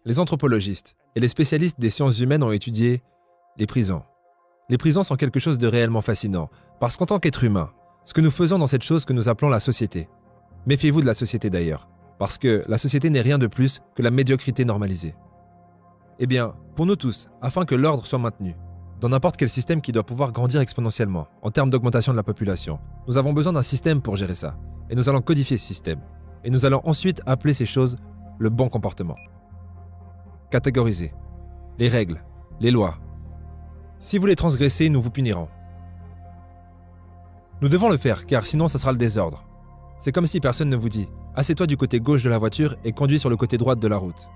Les anthropologistes et les spécialistes des sciences humaines ont étudié les prisons. Les prisons sont quelque chose de réellement fascinant, parce qu'en tant qu'être humain, ce que nous faisons dans cette chose que nous appelons la société, méfiez-vous de la société d'ailleurs, parce que la société n'est rien de plus que la médiocrité normalisée. Eh bien, pour nous tous, afin que l'ordre soit maintenu, dans n'importe quel système qui doit pouvoir grandir exponentiellement, en termes d'augmentation de la population, nous avons besoin d'un système pour gérer ça, et nous allons codifier ce système, et nous allons ensuite appeler ces choses le bon comportement. Catégoriser. Les règles, les lois. Si vous les transgressez, nous vous punirons. Nous devons le faire, car sinon ça sera le désordre. C'est comme si personne ne vous dit « Assieds-toi du côté gauche de la voiture et conduis sur le côté droit de la route. »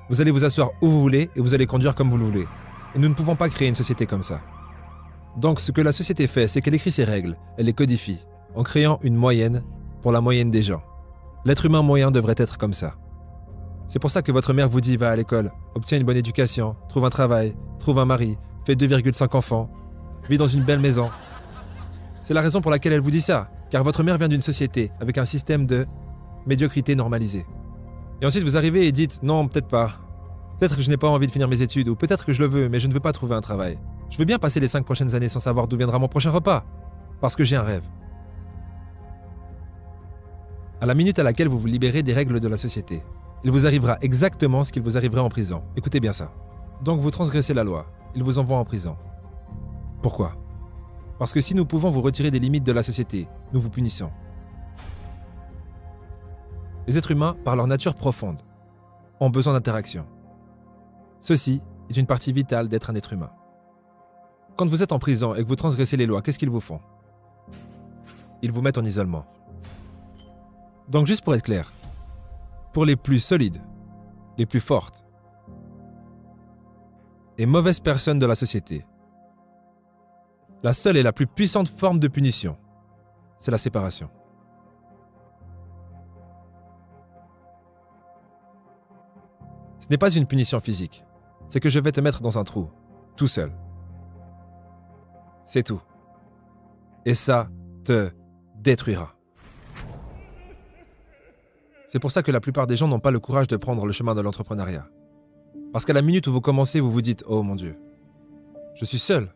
Vous allez vous asseoir où vous voulez et vous allez conduire comme vous le voulez. Et nous ne pouvons pas créer une société comme ça. Donc ce que la société fait, c'est qu'elle écrit ses règles, elle les codifie, en créant une moyenne pour la moyenne des gens. L'être humain moyen devrait être comme ça. C'est pour ça que votre mère vous dit « Va à l'école, obtiens une bonne éducation, trouve un travail, trouve un mari, fais 2,5 enfants, vis dans une belle maison. » C'est la raison pour laquelle elle vous dit ça, car votre mère vient d'une société avec un système de médiocrité normalisée. Et ensuite vous arrivez et dites « Non, peut-être pas. Peut-être que je n'ai pas envie de finir mes études, ou peut-être que je le veux, mais je ne veux pas trouver un travail. Je veux bien passer les 5 prochaines années sans savoir d'où viendra mon prochain repas, parce que j'ai un rêve. » À la minute à laquelle vous vous libérez des règles de la société, il vous arrivera exactement ce qu'il vous arriverait en prison. Écoutez bien ça. Donc vous transgressez la loi, il vous envoie en prison. Pourquoi ? Parce que si nous pouvons vous retirer des limites de la société, nous vous punissons. Les êtres humains, par leur nature profonde, ont besoin d'interaction. Ceci est une partie vitale d'être un être humain. Quand vous êtes en prison et que vous transgressez les lois, qu'est-ce qu'ils vous font ? Ils vous mettent en isolement. Donc juste pour être clair, pour les plus solides, les plus fortes et mauvaises personnes de la société, la seule et la plus puissante forme de punition, c'est la séparation. Ce n'est pas une punition physique, c'est que je vais te mettre dans un trou, tout seul. C'est tout. Et ça te détruira. C'est pour ça que la plupart des gens n'ont pas le courage de prendre le chemin de l'entrepreneuriat. Parce qu'à la minute où vous commencez, vous vous dites « Oh mon Dieu, je suis seul.